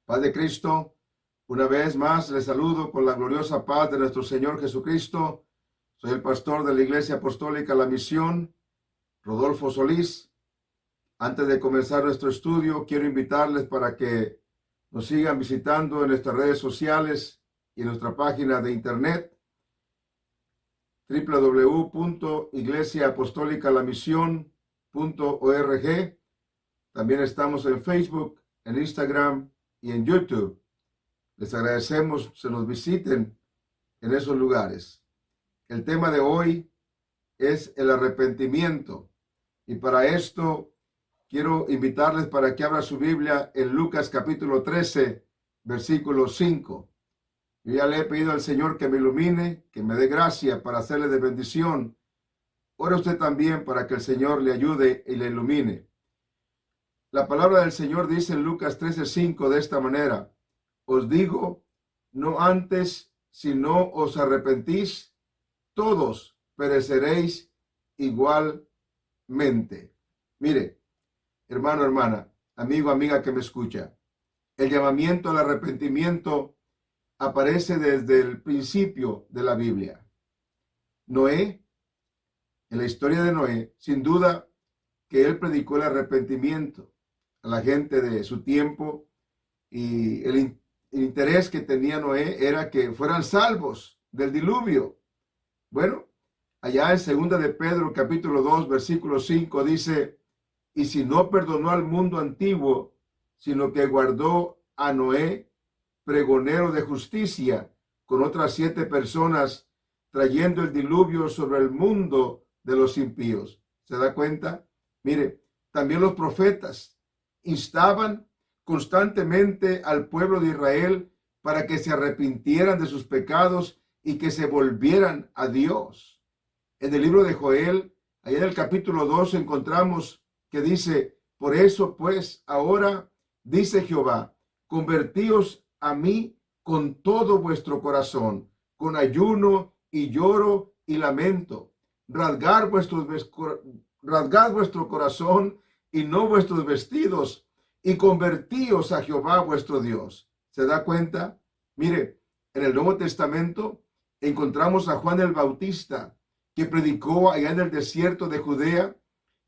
Paz de Cristo, una vez más les saludo con la gloriosa paz de nuestro Señor Jesucristo. Soy el pastor de la Iglesia Apostólica La Misión, Rodolfo Solís. Antes de comenzar nuestro estudio, quiero invitarles para que nos sigan visitando en nuestras redes sociales y en nuestra página de internet www.iglesiaapostolicalamision.org. También estamos en Facebook, en Instagram y en YouTube. Les agradecemos que nos visiten en esos lugares. El tema de hoy es el arrepentimiento. Y para esto quiero invitarles para que abra su Biblia en Lucas capítulo 13, versículo 5. Yo ya le he pedido al Señor que me ilumine, que me dé gracia para hacerle de bendición. Ore usted también para que el Señor le ayude y le ilumine. La palabra del Señor dice en Lucas 13:5 de esta manera: os digo, no antes, si no os arrepentís, todos pereceréis igualmente. Mire, hermano, hermana, amigo, amiga que me escucha, el llamamiento al arrepentimiento aparece desde el principio de la Biblia. Noé, en la historia de Noé, sin duda que él predicó el arrepentimiento a la gente de su tiempo, y el interés que tenía Noé era que fueran salvos del diluvio. Bueno, allá en 2 de Pedro capítulo 2 versículo 5 dice: y si no perdonó al mundo antiguo, sino que guardó a Noé, pregonero de justicia, con otras 7 personas, trayendo el diluvio sobre el mundo de los impíos. ¿Se da cuenta? Mire, también los profetas instaban constantemente al pueblo de Israel para que se arrepintieran de sus pecados y que se volvieran a Dios. En el libro de Joel, allá en el capítulo 2, encontramos que dice: por eso pues ahora, dice Jehová, convertíos a mí con todo vuestro corazón, con ayuno y lloro y lamento. Rasgad vuestro corazón y no vuestros vestidos, y convertíos a Jehová vuestro Dios. ¿Se da cuenta? Mire, en el Nuevo Testamento encontramos a Juan el Bautista, que predicó allá en el desierto de Judea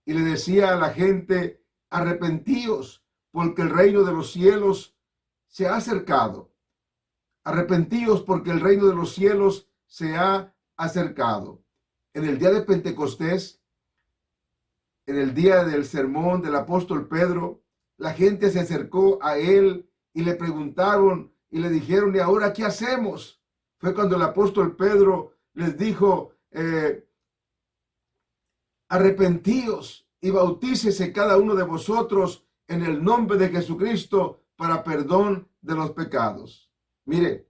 y le decía a la gente: arrepentíos, porque el reino de los cielos se ha acercado. Arrepentíos, porque el reino de los cielos se ha acercado. En el día de Pentecostés, en el día del sermón del apóstol Pedro, la gente se acercó a él y le preguntaron y le dijeron: ¿y ahora qué hacemos? Fue cuando el apóstol Pedro les dijo: arrepentíos y bautícese cada uno de vosotros en el nombre de Jesucristo para perdón de los pecados. Mire,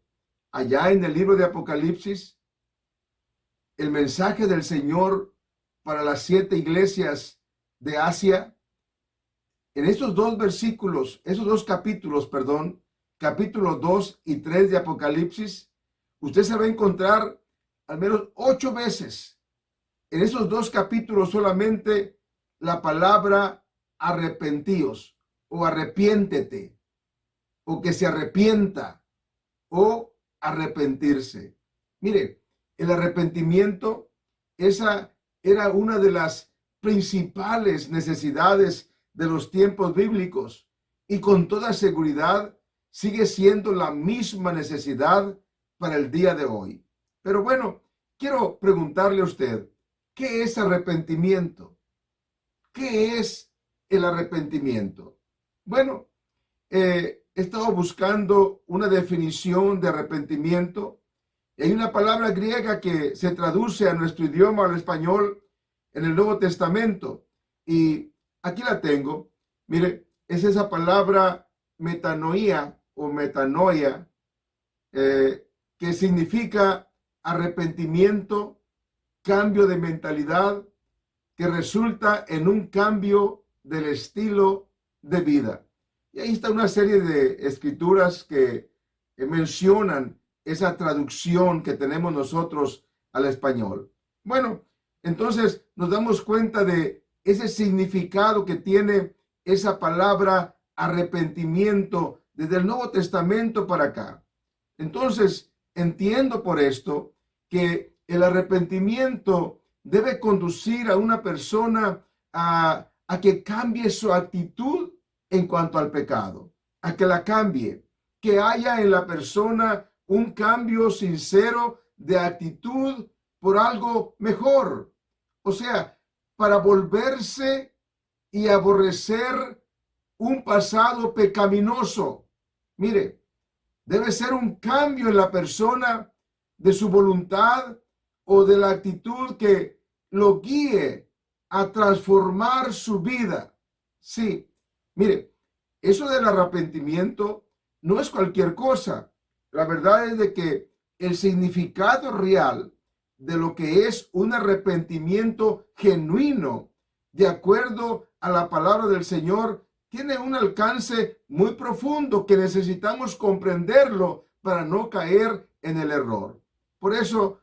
allá en el libro de Apocalipsis, el mensaje del Señor para las 7 iglesias de Asia, en esos 2 versículos, esos 2 capítulos, capítulo 2 y 3 de Apocalipsis, usted se va a encontrar al menos 8 veces en esos 2 capítulos solamente la palabra arrepentíos, o arrepiéntete, o que se arrepienta, o arrepentirse. Mire, el arrepentimiento, esa era una de las principales necesidades de los tiempos bíblicos, y con toda seguridad sigue siendo la misma necesidad para el día de hoy. Pero bueno, quiero preguntarle a usted: ¿qué es arrepentimiento? ¿Qué es el arrepentimiento? Bueno, he estado buscando una definición de arrepentimiento. Y hay una palabra griega que se traduce a nuestro idioma, al español, en el Nuevo Testamento. Y aquí la tengo. Mire, es esa palabra metanoia o metanoia, que significa arrepentimiento, cambio de mentalidad, que resulta en un cambio del estilo de vida. Y ahí está una serie de escrituras que mencionan esa traducción que tenemos nosotros al español. Bueno, entonces nos damos cuenta de ese significado que tiene esa palabra arrepentimiento desde el Nuevo Testamento para acá. Entonces, entiendo por esto que el arrepentimiento debe conducir a una persona a que cambie su actitud en cuanto al pecado, a que la cambie, que haya en la persona un cambio sincero de actitud por algo mejor. O sea, para volverse y aborrecer un pasado pecaminoso. Mire, debe ser un cambio en la persona de su voluntad o de la actitud que lo guíe a transformar su vida. Sí, mire, eso del arrepentimiento no es cualquier cosa. La verdad es de que el significado real de lo que es un arrepentimiento genuino, de acuerdo a la palabra del Señor, tiene un alcance muy profundo que necesitamos comprenderlo para no caer en el error. Por eso,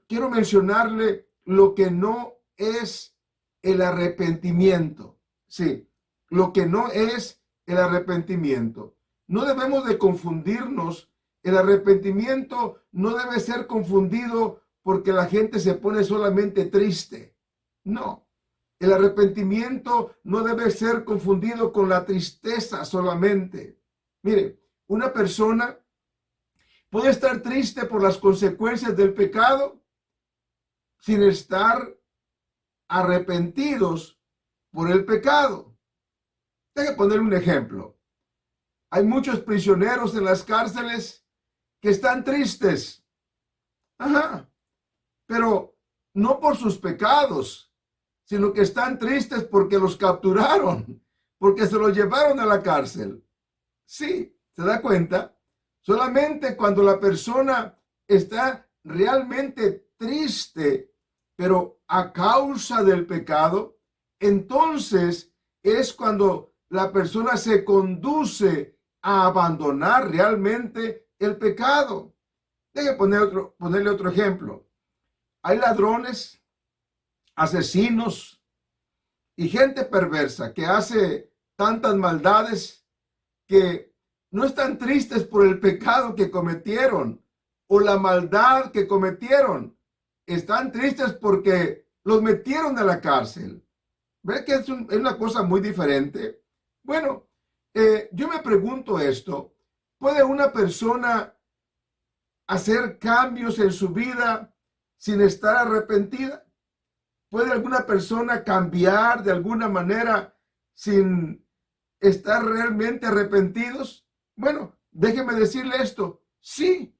quiero mencionarle lo que no es el arrepentimiento. Sí, lo que no es el arrepentimiento. No debemos de confundirnos. El arrepentimiento no debe ser confundido porque la gente se pone solamente triste. No. El arrepentimiento no debe ser confundido con la tristeza solamente. Mire, una persona puede estar triste por las consecuencias del pecado sin estar arrepentidos por el pecado. Déjame poner un ejemplo. Hay muchos prisioneros en las cárceles que están tristes. Pero no por sus pecados, sino que están tristes porque los capturaron, porque se los llevaron a la cárcel. Sí, ¿se da cuenta? Solamente cuando la persona está realmente triste, pero a causa del pecado, entonces es cuando la persona se conduce a abandonar realmente el pecado. Déjeme ponerle otro ejemplo. Hay ladrones, asesinos y gente perversa que hace tantas maldades que no están tristes por el pecado que cometieron o la maldad que cometieron. Están tristes porque los metieron a la cárcel. ¿Ve que es una cosa muy diferente? Bueno, yo me pregunto esto. ¿Puede una persona hacer cambios en su vida sin estar arrepentida? ¿Puede alguna persona cambiar de alguna manera sin estar realmente arrepentidos? Bueno, déjeme decirle esto. Sí,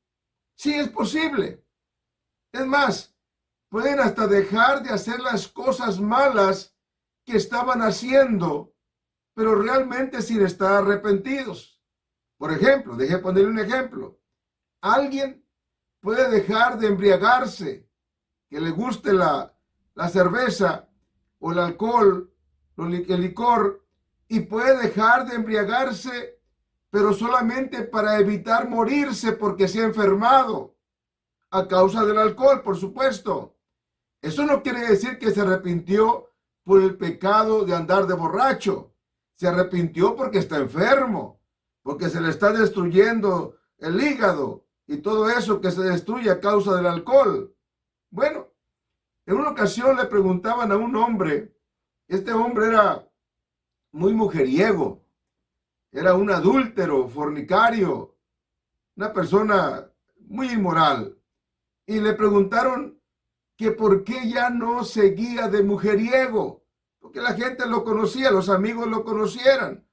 sí es posible. Es más, pueden hasta dejar de hacer las cosas malas que estaban haciendo, pero realmente sin estar arrepentidos. Por ejemplo, déjeme ponerle un ejemplo. Alguien puede dejar de embriagarse, que le guste la cerveza o el alcohol, el licor, y puede dejar de embriagarse, pero solamente para evitar morirse porque se ha enfermado a causa del alcohol, por supuesto. Eso no quiere decir que se arrepintió por el pecado de andar de borracho. Se arrepintió porque está enfermo, porque se le está destruyendo el hígado y todo eso que se destruye a causa del alcohol. Bueno, en una ocasión le preguntaban a un hombre, este hombre era muy mujeriego, era un adúltero, fornicario, una persona muy inmoral, y le preguntaron que por qué ya no seguía de mujeriego, porque la gente lo conocía, los amigos lo conocían,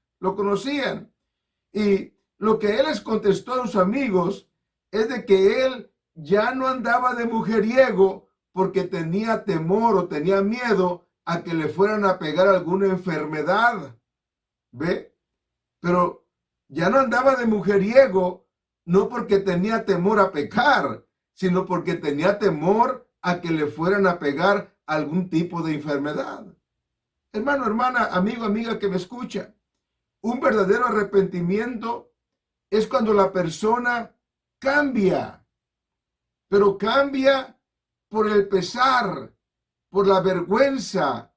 y lo que él les contestó a sus amigos es de que él ya no andaba de mujeriego porque tenía temor o tenía miedo a que le fueran a pegar alguna enfermedad. ¿Ve? Pero ya no andaba de mujeriego no porque tenía temor a pecar, sino porque tenía temor a que le fueran a pegar algún tipo de enfermedad. Hermano, hermana, amigo, amiga que me escucha, un verdadero arrepentimiento es cuando la persona cambia, pero cambia por el pesar, por la vergüenza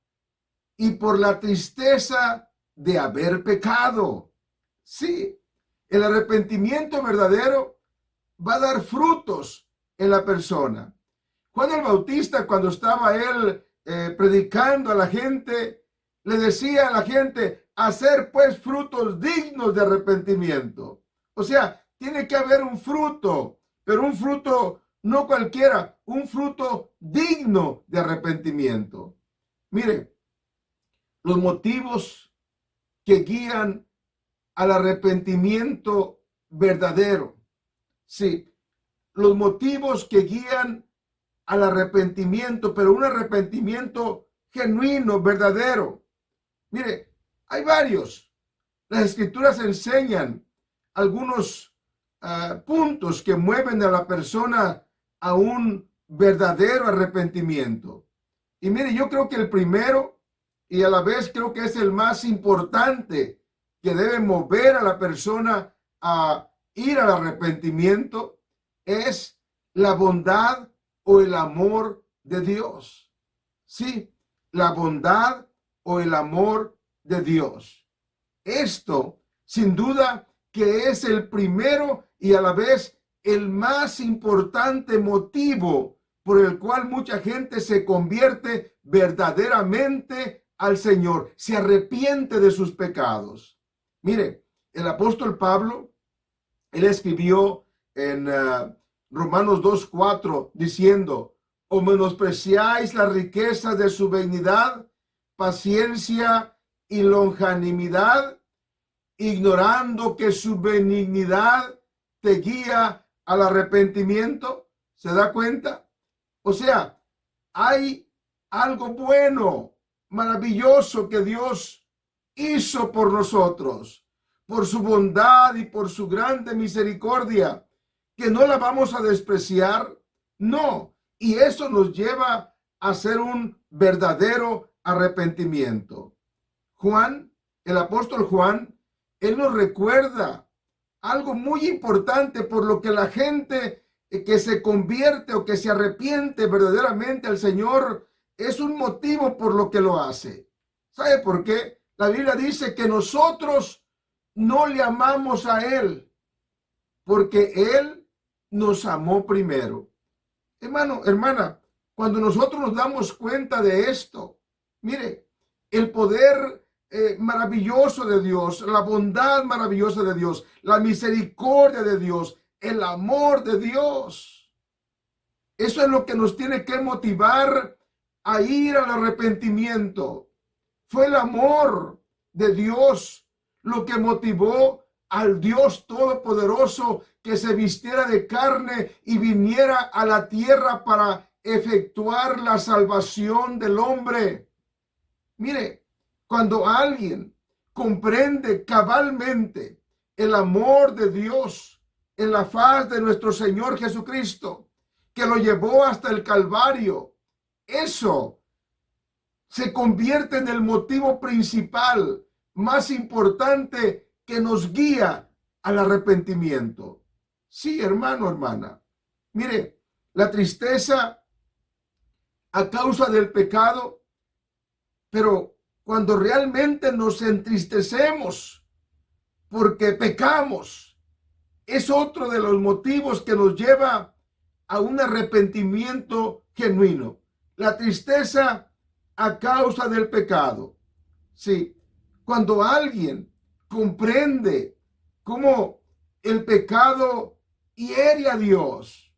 y por la tristeza de haber pecado. Sí, el arrepentimiento verdadero va a dar frutos en la persona. Juan el Bautista, cuando estaba él predicando a la gente, le decía a la gente, hacer pues frutos dignos de arrepentimiento. O sea, tiene que haber un fruto, pero un fruto no cualquiera, un fruto digno de arrepentimiento. Mire, los motivos que guían al arrepentimiento verdadero. Sí, los motivos que guían al arrepentimiento, pero un arrepentimiento genuino, verdadero. Mire, hay varios. Las escrituras enseñan algunos puntos que mueven a la persona a un verdadero arrepentimiento. Y mire, yo creo que el primero, y a la vez creo que es el más importante, que debe mover a la persona a ir al arrepentimiento, es la bondad o el amor de Dios. Sí, la bondad o el amor de Dios. Esto, sin duda, que es el primero y a la vez el más importante motivo por el cual mucha gente se convierte verdaderamente al Señor, se arrepiente de sus pecados. Mire, el apóstol Pablo, él escribió en Romanos 2:4 diciendo, o menospreciáis las riquezas de su benignidad, paciencia y longanimidad, ignorando que su benignidad te guía al arrepentimiento. ¿Se da cuenta? O sea, hay algo bueno, maravilloso que Dios hizo por nosotros, por su bondad y por su grande misericordia, que no la vamos a despreciar. No, y eso nos lleva a hacer un verdadero arrepentimiento. Juan, el apóstol Juan, él nos recuerda algo muy importante por lo que la gente que se convierte o que se arrepiente verdaderamente al Señor es un motivo por lo que lo hace. ¿Sabe por qué? La Biblia dice que nosotros no le amamos a Él porque Él nos amó primero. Hermano, hermana, cuando nosotros nos damos cuenta de esto, mire, el poder maravilloso de Dios, la bondad maravillosa de Dios, la misericordia de Dios, el amor de Dios. Eso es lo que nos tiene que motivar a ir al arrepentimiento. Fue el amor de Dios lo que motivó al Dios Todopoderoso que se vistiera de carne y viniera a la tierra para efectuar la salvación del hombre. Mire, cuando alguien comprende cabalmente el amor de Dios en la faz de nuestro Señor Jesucristo, que lo llevó hasta el Calvario, eso se convierte en el motivo principal, más importante, que nos guía al arrepentimiento. Sí, hermano, hermana. Mire, la tristeza a causa del pecado, pero cuando realmente nos entristecemos porque pecamos, es otro de los motivos que nos lleva a un arrepentimiento genuino. La tristeza a causa del pecado. Sí, cuando alguien comprende cómo el pecado hiere a Dios,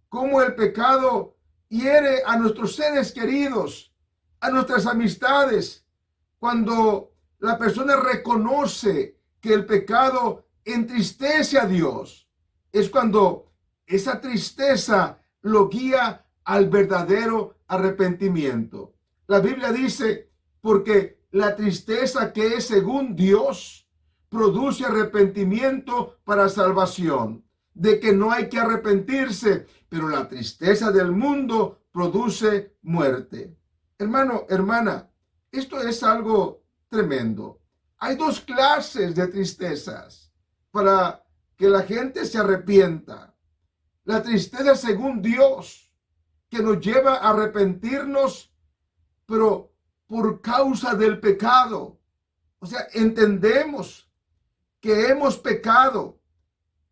cómo el pecado hiere a nuestros seres queridos, a nuestras amistades, cuando la persona reconoce que el pecado entristece a Dios, es cuando esa tristeza lo guía al verdadero arrepentimiento. La Biblia dice, porque la tristeza que es según Dios produce arrepentimiento para salvación, de que no hay que arrepentirse, pero la tristeza del mundo produce muerte. Hermano, hermana, esto es algo tremendo. Hay dos clases de tristezas para que la gente se arrepienta. La tristeza según Dios, que nos lleva a arrepentirnos, pero por causa del pecado. O sea, entendemos que hemos pecado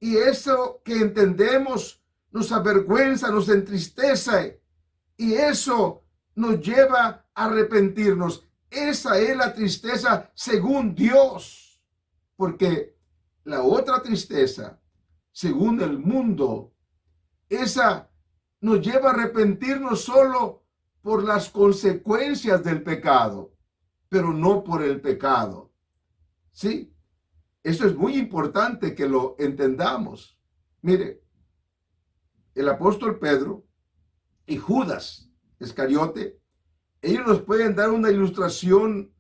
y eso que entendemos nos avergüenza, nos entristece y eso nos lleva a arrepentirnos. Esa es la tristeza según Dios, porque la otra tristeza, según el mundo, esa nos lleva a arrepentirnos solo por las consecuencias del pecado, pero no por el pecado. Sí, eso es muy importante que lo entendamos. Mire, el apóstol Pedro y Judas Iscariote, ellos nos pueden dar una ilustración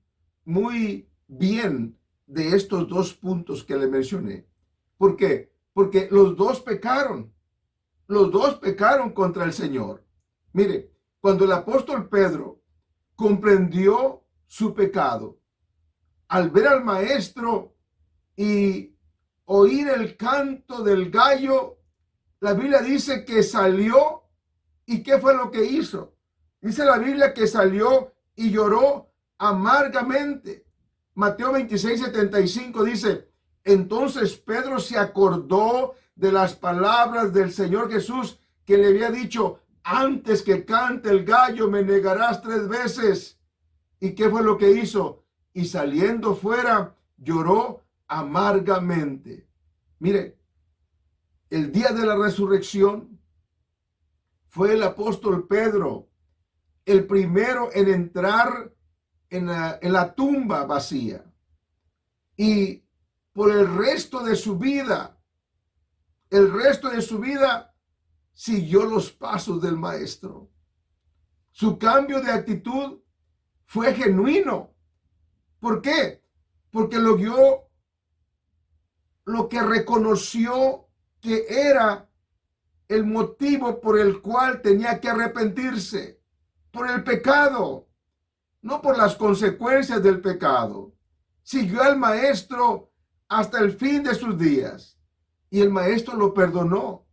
muy bien de estos dos puntos que le mencioné. ¿Por qué? Porque los dos pecaron. Los dos pecaron contra el Señor. Mire, cuando el apóstol Pedro comprendió su pecado, al ver al maestro y oír el canto del gallo, la Biblia dice que salió. ¿Y qué fue lo que hizo? Dice la Biblia que salió y lloró amargamente. Mateo 26:75 dice: entonces Pedro se acordó de las palabras del Señor Jesús que le había dicho: antes que cante el gallo me negarás 3 veces. ¿Y qué fue lo que hizo? Y saliendo fuera lloró amargamente. Mire, el día de la resurrección fue el apóstol Pedro el primero en entrar en la tumba vacía. Y por el resto de su vida, siguió los pasos del maestro. Su cambio de actitud fue genuino. ¿Por qué? Porque lo que reconoció que era el motivo por el cual tenía que arrepentirse, por el pecado, no por las consecuencias del pecado. Siguió al maestro hasta el fin de sus días y el maestro lo perdonó.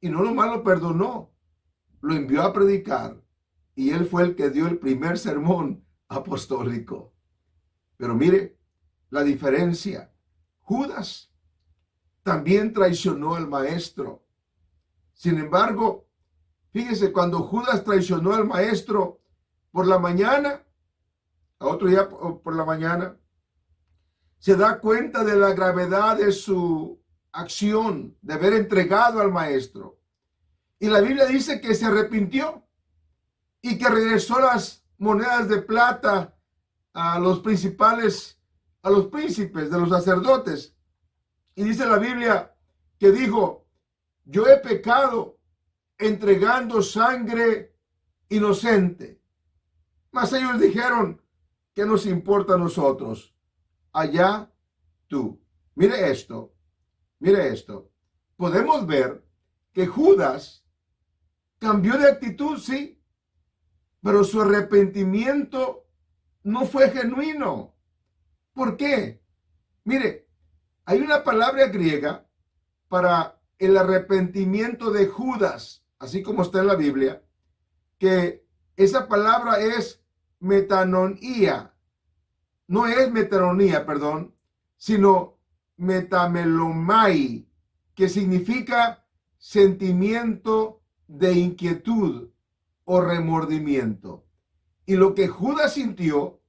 Y no nomás lo perdonó, lo envió a predicar y él fue el que dio el primer sermón apostólico. Pero mire la diferencia. Judas también traicionó al maestro. Sin embargo, fíjese, cuando Judas traicionó al maestro por la mañana, a otro día por la mañana, se da cuenta de la gravedad de su acción, de haber entregado al maestro. Y la Biblia dice que se arrepintió y que regresó las monedas de plata a los príncipes de los sacerdotes. Y dice la Biblia que dijo: yo he pecado entregando sangre inocente. Mas ellos dijeron: ¿qué nos importa a nosotros? Allá tú. Mire esto. Podemos ver que Judas cambió de actitud, sí, pero su arrepentimiento no fue genuino. ¿Por qué? Mire, hay una palabra griega para el arrepentimiento de Judas, así como está en la Biblia, que esa palabra es metanoia. No es metanonía, perdón, sino metamelomai, que significa sentimiento de inquietud o remordimiento. Y lo que Judas sintió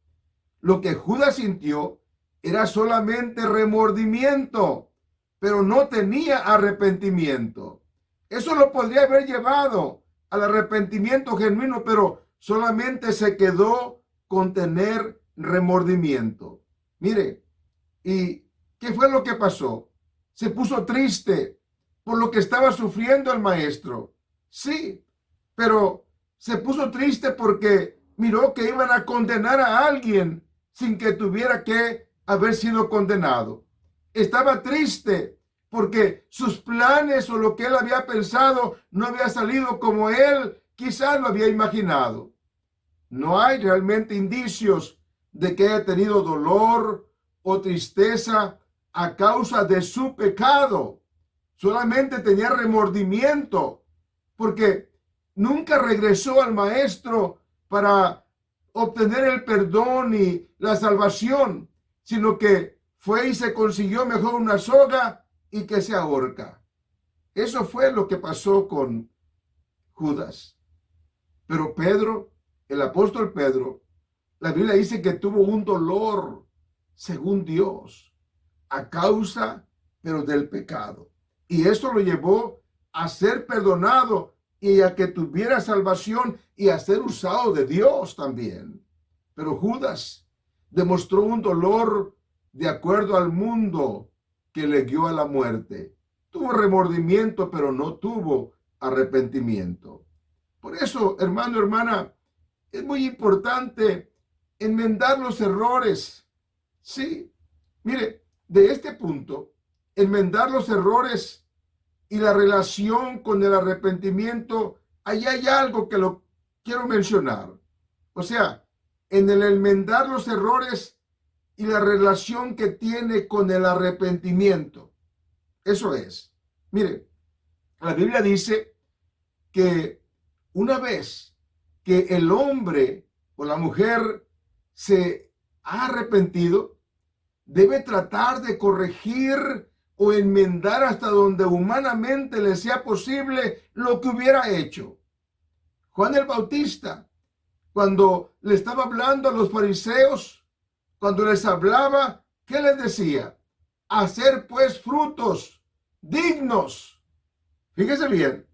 era solamente remordimiento, pero no tenía arrepentimiento. Eso lo podría haber llevado al arrepentimiento genuino, pero solamente se quedó con tener remordimiento. Mire, ¿y qué fue lo que pasó? Se puso triste por lo que estaba sufriendo el maestro. Sí, pero se puso triste porque miró que iban a condenar a alguien sin que tuviera que haber sido condenado. Estaba triste porque sus planes o lo que él había pensado no había salido como él quizás lo había imaginado. No hay realmente indicios de que haya tenido dolor o tristeza a causa de su pecado. Solamente tenía remordimiento porque nunca regresó al maestro para obtener el perdón y la salvación, sino que fue y se consiguió mejor una soga y que se ahorca. Eso fue lo que pasó con Judas. Pero Pedro, el apóstol Pedro, la Biblia dice que tuvo un dolor según Dios a causa, pero del pecado. Y eso lo llevó a ser perdonado y a que tuviera salvación y a ser usado de Dios también. Pero Judas demostró un dolor de acuerdo al mundo que le guió a la muerte. Tuvo remordimiento, pero no tuvo arrepentimiento. Por eso, hermano, hermana, es muy importante enmendar los errores. Sí, mire, de este punto, enmendar los errores y la relación con el arrepentimiento, ahí hay algo que lo quiero mencionar. O sea, en el enmendar los errores y la relación que tiene con el arrepentimiento. Eso es. Mire, la Biblia dice que una vez que el hombre o la mujer se ha arrepentido, debe tratar de corregir o enmendar hasta donde humanamente le sea posible lo que hubiera hecho. Juan el Bautista, cuando le estaba hablando a los fariseos, cuando les hablaba, ¿qué les decía? Hacer pues frutos dignos. Fíjese bien,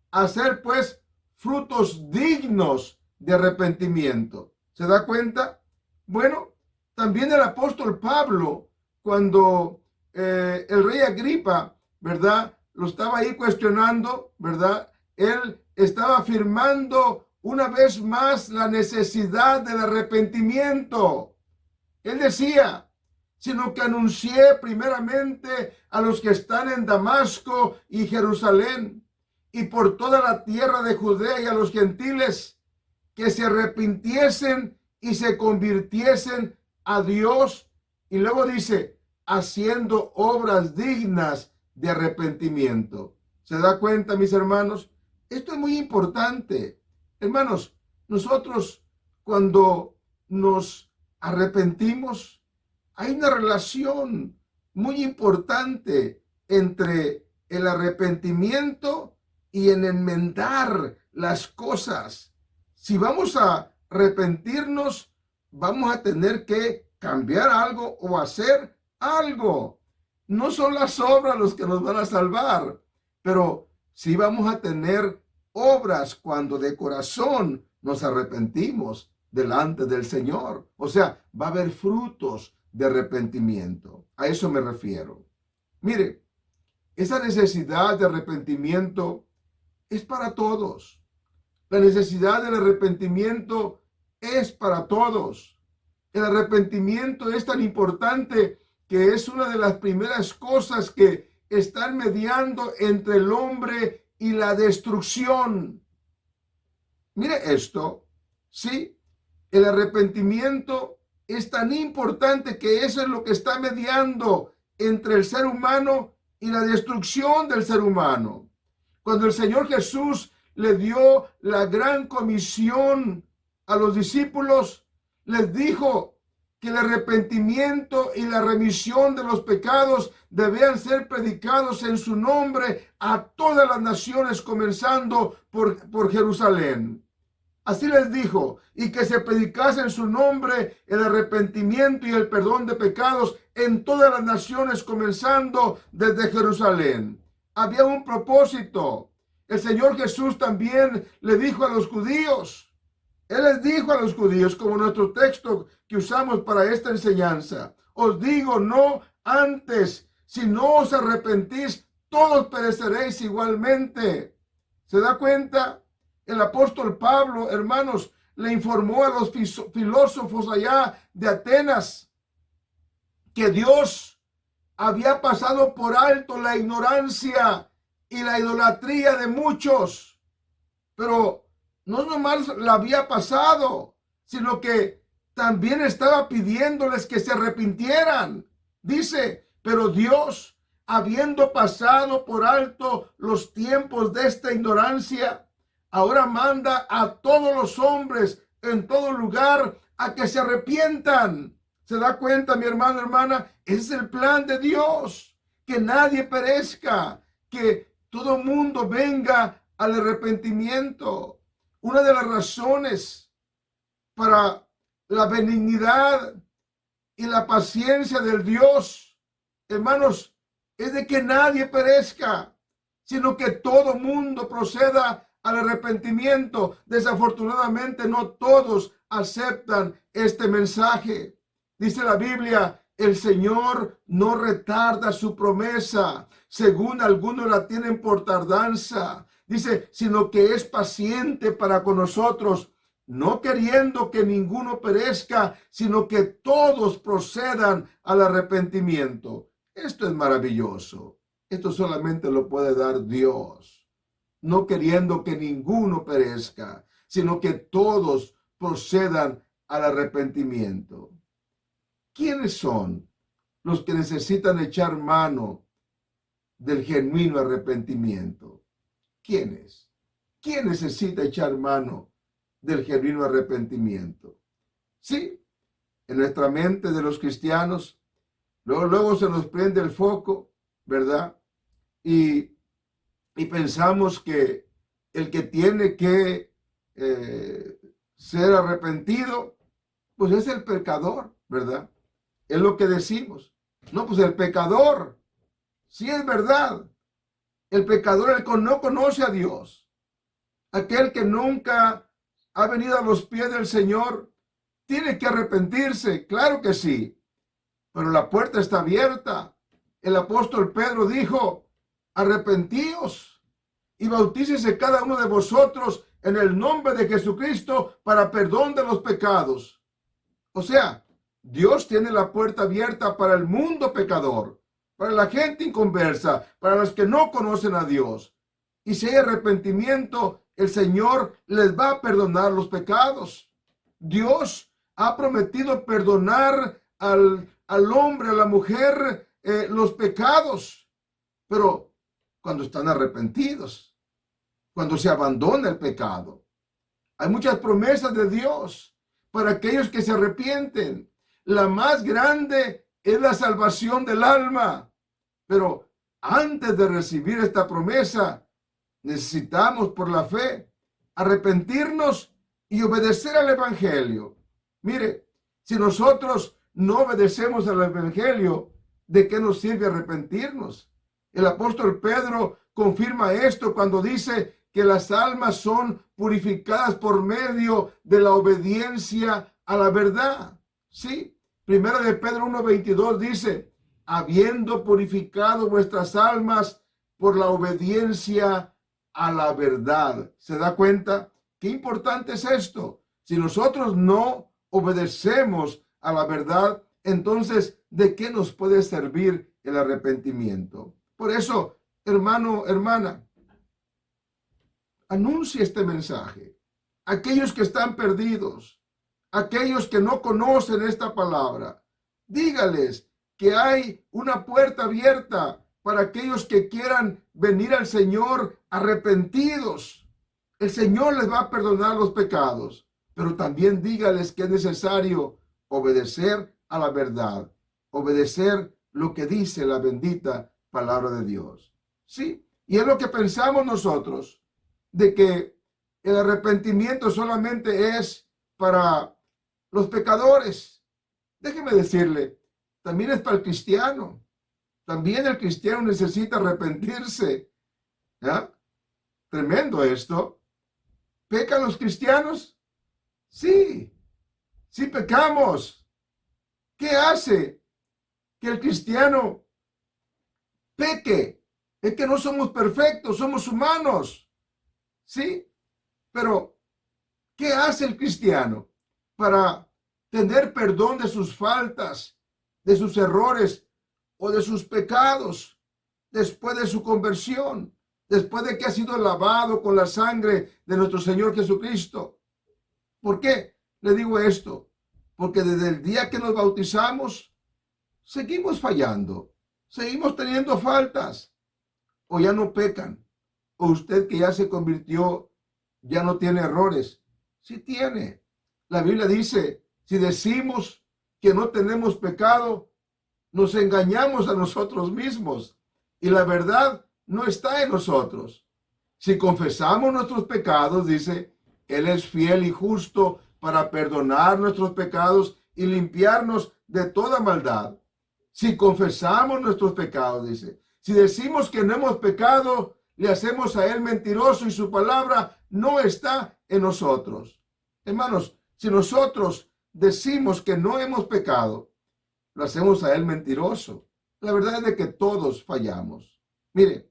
hacer pues frutos dignos de arrepentimiento. ¿Se da cuenta? Bueno, también el apóstol Pablo, cuando el rey Agripa, ¿verdad?, lo estaba ahí cuestionando, ¿verdad?, él estaba afirmando una vez más la necesidad del arrepentimiento. Él decía, sino que anuncié primeramente a los que están en Damasco y Jerusalén y por toda la tierra de Judea y a los gentiles que se arrepintiesen y se convirtiesen a Dios. Y luego dice, haciendo obras dignas de arrepentimiento. ¿Se da cuenta, mis hermanos? Esto es muy importante. Hermanos, nosotros cuando nos arrepentimos, hay una relación muy importante entre el arrepentimiento y en enmendar las cosas. Si vamos a arrepentirnos, vamos a tener que cambiar algo o hacer algo. No son las obras los que nos van a salvar, pero sí vamos a tener obras cuando de corazón nos arrepentimos delante del Señor. O sea, va a haber frutos de arrepentimiento. A eso me refiero. Mire, esa necesidad de arrepentimiento es para todos. La necesidad del arrepentimiento es para todos. El arrepentimiento es tan importante que es una de las primeras cosas que están mediando entre el hombre y la destrucción. Mire esto, ¿sí? El arrepentimiento es tan importante que eso es lo que está mediando entre el ser humano y la destrucción del ser humano. Cuando el Señor Jesús le dio la gran comisión a los discípulos, les dijo que el arrepentimiento y la remisión de los pecados debían ser predicados en su nombre a todas las naciones, comenzando por Jerusalén. Así les dijo, y que se predicase en su nombre el arrepentimiento y el perdón de pecados en todas las naciones, comenzando desde Jerusalén. Había un propósito. El Señor Jesús también le dijo a los judíos, Él les dijo a los judíos, como nuestro texto que usamos para esta enseñanza, os digo, no antes, si no os arrepentís, todos pereceréis igualmente. ¿Se da cuenta? El apóstol Pablo, hermanos, le informó a los filósofos allá de Atenas que Dios había pasado por alto la ignorancia y la idolatría de muchos, pero no nomás la había pasado, sino que también estaba pidiéndoles que se arrepintieran. Dice, pero Dios, habiendo pasado por alto los tiempos de esta ignorancia, ahora manda a todos los hombres en todo lugar a que se arrepientan. ¿Se da cuenta, mi hermano, hermana? Ese es el plan de Dios, que nadie perezca, que todo mundo venga al arrepentimiento. Una de las razones para la benignidad y la paciencia del Dios, hermanos, es de que nadie perezca, sino que todo mundo proceda al arrepentimiento. Desafortunadamente, no todos aceptan este mensaje. Dice la Biblia, el Señor no retarda su promesa, según algunos la tienen por tardanza. Dice, sino que es paciente para con nosotros, no queriendo que ninguno perezca, sino que todos procedan al arrepentimiento. Esto es maravilloso. Esto solamente lo puede dar Dios. No queriendo que ninguno perezca, sino que todos procedan al arrepentimiento. ¿Quiénes son los que necesitan echar mano del genuino arrepentimiento? ¿Quiénes? ¿Quién necesita echar mano del genuino arrepentimiento? Sí, en nuestra mente de los cristianos, luego se nos prende el foco, ¿verdad? Y pensamos que el que tiene que ser arrepentido, pues es el pecador, ¿verdad? Es lo que decimos. No, pues el pecador, sí es verdad. El pecador, el que no conoce a Dios, aquel que nunca ha venido a los pies del Señor, tiene que arrepentirse, claro que sí, pero la puerta está abierta. El apóstol Pedro dijo, arrepentíos y bautícese cada uno de vosotros en el nombre de Jesucristo para perdón de los pecados. O sea, Dios tiene la puerta abierta para el mundo pecador, para la gente inconversa, para los que no conocen a Dios. Y si hay arrepentimiento, el Señor les va a perdonar los pecados. Dios ha prometido perdonar al hombre, a la mujer, los pecados. Pero cuando están arrepentidos, cuando se abandona el pecado. Hay muchas promesas de Dios para aquellos que se arrepienten. La más grande es la salvación del alma. Pero antes de recibir esta promesa, necesitamos por la fe arrepentirnos y obedecer al Evangelio. Mire, si nosotros no obedecemos al Evangelio, ¿de qué nos sirve arrepentirnos? El apóstol Pedro confirma esto cuando dice que las almas son purificadas por medio de la obediencia a la verdad. Sí, primero de Pedro 1:22 dice, habiendo purificado vuestras almas por la obediencia a la verdad. ¿Se da cuenta? Qué importante es esto. Si nosotros no obedecemos a la verdad, entonces, ¿de qué nos puede servir el arrepentimiento? Por eso, hermano, hermana, anuncia este mensaje. Aquellos que están perdidos, aquellos que no conocen esta palabra, dígales que hay una puerta abierta para aquellos que quieran venir al Señor arrepentidos. El Señor les va a perdonar los pecados, pero también dígales que es necesario obedecer a la verdad, obedecer lo que dice la bendita palabra de Dios. Sí, y es lo que pensamos nosotros, de que el arrepentimiento solamente es para los pecadores. Déjeme decirle, también es para el cristiano. También el cristiano necesita arrepentirse. ¿Ya? Tremendo esto. ¿Pecan los cristianos? Sí, sí pecamos. ¿Qué hace que el cristiano peque? Es que no somos perfectos, somos humanos. Sí, pero ¿qué hace el cristiano para tener perdón de sus faltas, de sus errores o de sus pecados después de su conversión, después de que ha sido lavado con la sangre de nuestro Señor Jesucristo? ¿Por qué le digo esto? Porque desde el día que nos bautizamos, seguimos fallando, seguimos teniendo faltas, o ya no pecan, o usted que ya se convirtió, ya no tiene errores. Sí tiene. La Biblia dice, si decimos que no tenemos pecado, nos engañamos a nosotros mismos y la verdad no está en nosotros. Si confesamos nuestros pecados, dice, Él es fiel y justo para perdonar nuestros pecados y limpiarnos de toda maldad. Si confesamos nuestros pecados, dice, si decimos que no hemos pecado, le hacemos a Él mentiroso y su palabra no está en nosotros. Hermanos, si nosotros decimos que no hemos pecado, lo hacemos a Él mentiroso. La verdad es de que todos fallamos. Mire,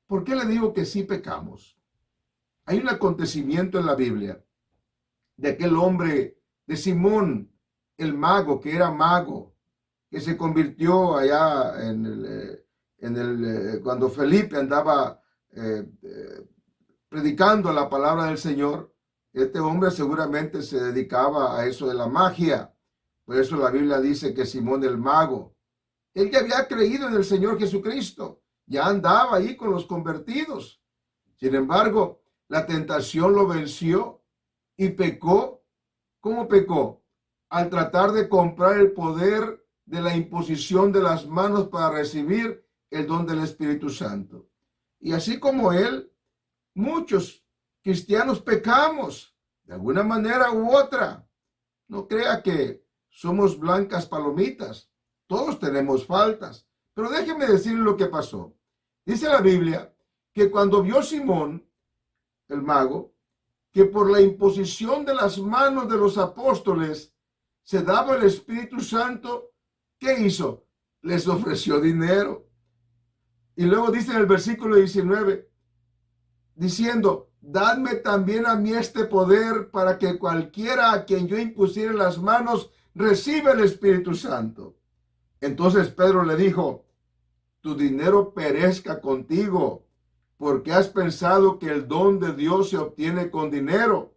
¿por qué le digo que sí pecamos? Hay un acontecimiento en la Biblia de aquel hombre, de Simón, el mago, que era mago, que se convirtió allá cuando Felipe andaba predicando la palabra del Señor. Este hombre seguramente se dedicaba a eso de la magia. Por eso la Biblia dice que Simón el mago, él ya había creído en el Señor Jesucristo, ya andaba ahí con los convertidos. Sin embargo, la tentación lo venció y pecó. ¿Cómo pecó? Al tratar de comprar el poder de la imposición de las manos para recibir el don del Espíritu Santo. Y así como él, muchos cristianos pecamos de alguna manera u otra. No crea que somos blancas palomitas. Todos tenemos faltas. Pero déjeme decir lo que pasó. Dice la Biblia que cuando vio Simón, el mago, que por la imposición de las manos de los apóstoles se daba el Espíritu Santo, ¿qué hizo? Les ofreció dinero. Y luego dice en el versículo 19, diciendo, dadme también a mí este poder para que cualquiera a quien yo impusiere las manos reciba el Espíritu Santo. Entonces Pedro le dijo, tu dinero perezca contigo, porque has pensado que el don de Dios se obtiene con dinero.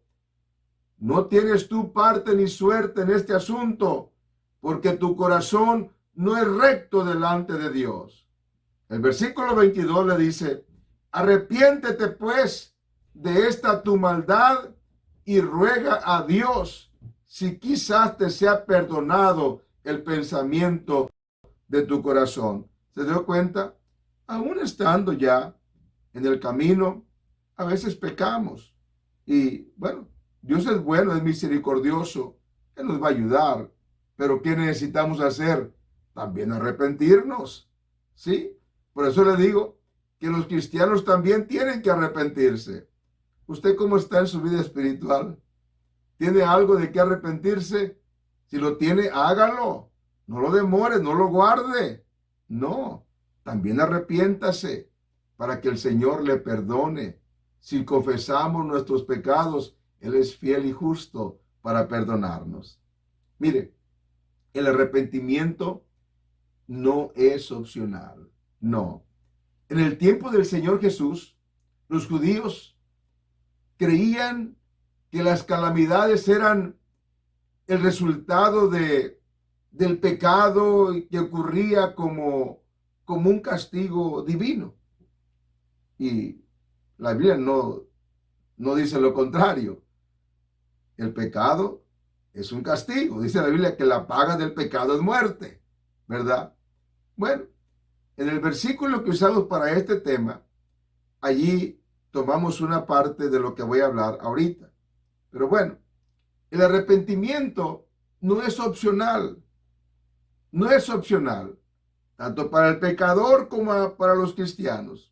No tienes tú parte ni suerte en este asunto, porque tu corazón no es recto delante de Dios. El versículo 22 le dice, arrepiéntete pues de esta tu maldad y ruega a Dios si quizás te sea perdonado el pensamiento de tu corazón. ¿Se dio cuenta? Aún estando ya en el camino, a veces pecamos. Y bueno, Dios es bueno, es misericordioso, Él nos va a ayudar. Pero ¿qué necesitamos hacer? También arrepentirnos. ¿Sí? Por eso le digo que los cristianos también tienen que arrepentirse. ¿Usted cómo está en su vida espiritual? ¿Tiene algo de qué arrepentirse? Si lo tiene, hágalo. No lo demore, no lo guarde. No, también arrepiéntase para que el Señor le perdone. Si confesamos nuestros pecados, Él es fiel y justo para perdonarnos. Mire, el arrepentimiento no es opcional. No. En el tiempo del Señor Jesús, los judíos creían que las calamidades eran el resultado del pecado que ocurría como un castigo divino. Y la Biblia no dice lo contrario. El pecado es un castigo. Dice la Biblia que la paga del pecado es muerte, ¿verdad? Bueno, en el versículo que usamos para este tema, allí tomamos una parte de lo que voy a hablar ahorita. Pero bueno, el arrepentimiento no es opcional. No es opcional, tanto para el pecador como para los cristianos.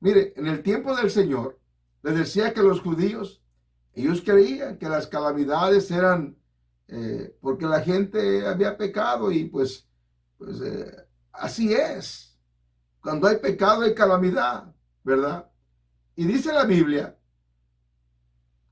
Mire, en el tiempo del Señor, les decía que los judíos, ellos creían que las calamidades eran porque la gente había pecado y pues así es. Cuando hay pecado hay calamidad, ¿verdad? Y dice la Biblia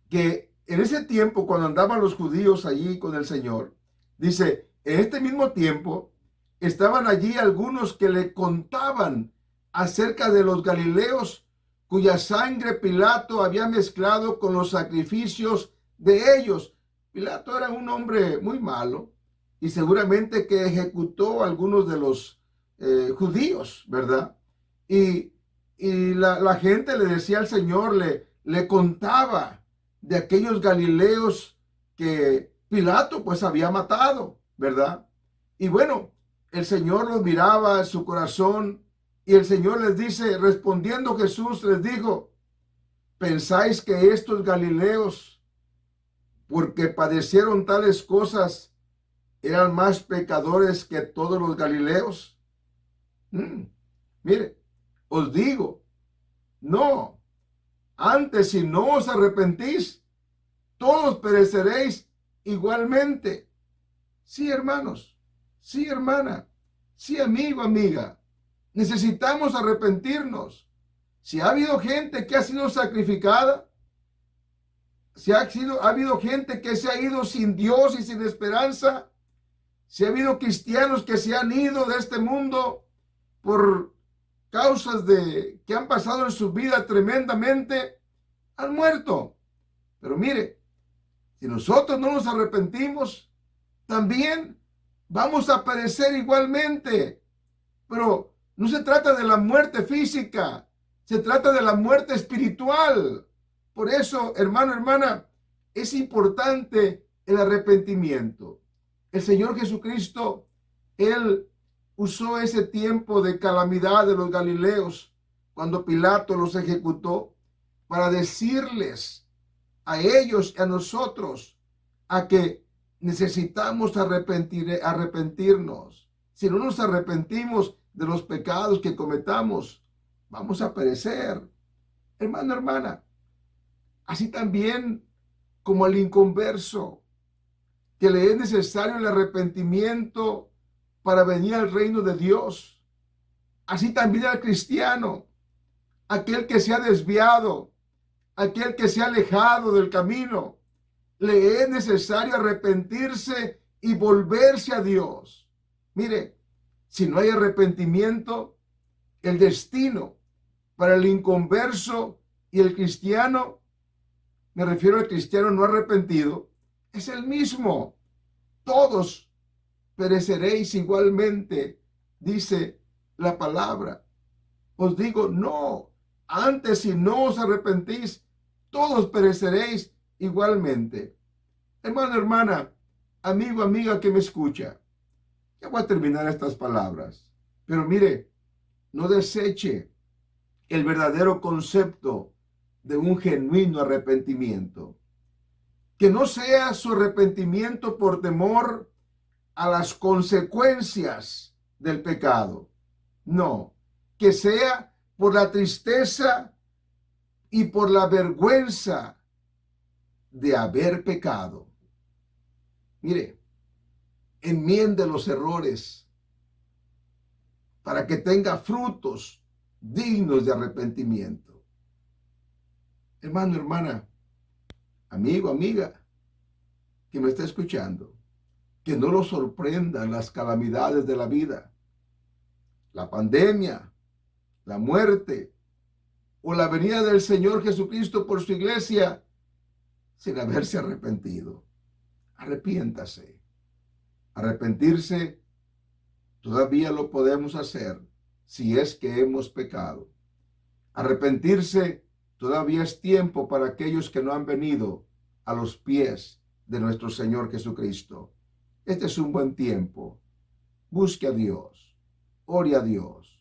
que en ese tiempo, cuando andaban los judíos allí con el Señor, dice, en este mismo tiempo estaban allí algunos que le contaban acerca de los galileos cuya sangre Pilato había mezclado con los sacrificios de ellos. Pilato era un hombre muy malo y seguramente que ejecutó a algunos de los judíos, ¿verdad? Y la gente le decía al Señor, le contaba de aquellos galileos que Pilato pues había matado, ¿verdad? Y bueno, el Señor los miraba en su corazón y el Señor les dice, respondiendo Jesús les dijo, ¿pensáis que estos galileos, porque padecieron tales cosas, eran más pecadores que todos los galileos? Mire, os digo, no, antes si no os arrepentís, todos pereceréis igualmente. Sí, hermanos, sí, hermana, sí, amigo, amiga, necesitamos arrepentirnos. Si ha habido gente que ha sido sacrificada, ha habido gente que se ha ido sin Dios y sin esperanza, si ha habido cristianos que se han ido de este mundo por causas que han pasado en su vida tremendamente, han muerto. Pero mire, si nosotros no nos arrepentimos, también vamos a perecer igualmente. Pero no se trata de la muerte física, se trata de la muerte espiritual. Por eso, hermano, hermana, es importante el arrepentimiento. El Señor Jesucristo, Él usó ese tiempo de calamidad de los galileos, cuando Pilato los ejecutó, para decirles a ellos y a nosotros a que necesitamos arrepentirnos. Si no nos arrepentimos de los pecados que cometamos, vamos a perecer. Hermano, hermana, así también como al inconverso, que le es necesario el arrepentimiento para venir al reino de Dios. Así también al cristiano, aquel que se ha desviado, aquel que se ha alejado del camino, le es necesario arrepentirse y volverse a Dios. Mire, si no hay arrepentimiento, el destino para el inconverso y el cristiano, me refiero al cristiano no arrepentido, es el mismo. Todos pereceréis igualmente, dice la palabra. Os digo, no, antes si no os arrepentís, todos pereceréis igualmente. Hermano, hermana, amigo, amiga que me escucha, ya voy a terminar estas palabras, pero mire, no deseche el verdadero concepto de un genuino arrepentimiento. Que no sea su arrepentimiento por temor a las consecuencias del pecado. No, que sea por la tristeza y por la vergüenza de haber pecado. Mire, enmiende los errores para que tenga frutos dignos de arrepentimiento. Hermano, hermana, amigo, amiga, que me está escuchando, que no lo sorprendan las calamidades de la vida, la pandemia, la muerte o la venida del Señor Jesucristo por su iglesia sin haberse arrepentido. Arrepiéntase. Arrepentirse todavía lo podemos hacer si es que hemos pecado. Arrepentirse todavía es tiempo para aquellos que no han venido a los pies de nuestro Señor Jesucristo. Este es un buen tiempo. Busque a Dios, ore a Dios,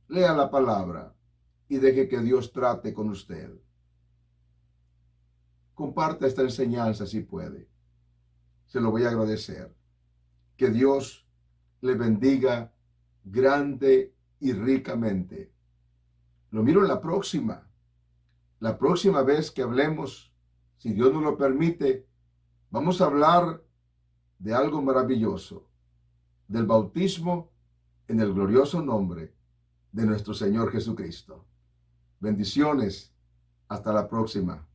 lea la palabra y deje que Dios trate con usted. Comparta esta enseñanza si puede. Se lo voy a agradecer. Que Dios le bendiga grande y ricamente. Lo miro en la próxima vez que hablemos, si Dios nos lo permite, vamos a hablar de algo maravilloso, del bautismo en el glorioso nombre de nuestro Señor Jesucristo. Bendiciones. Hasta la próxima.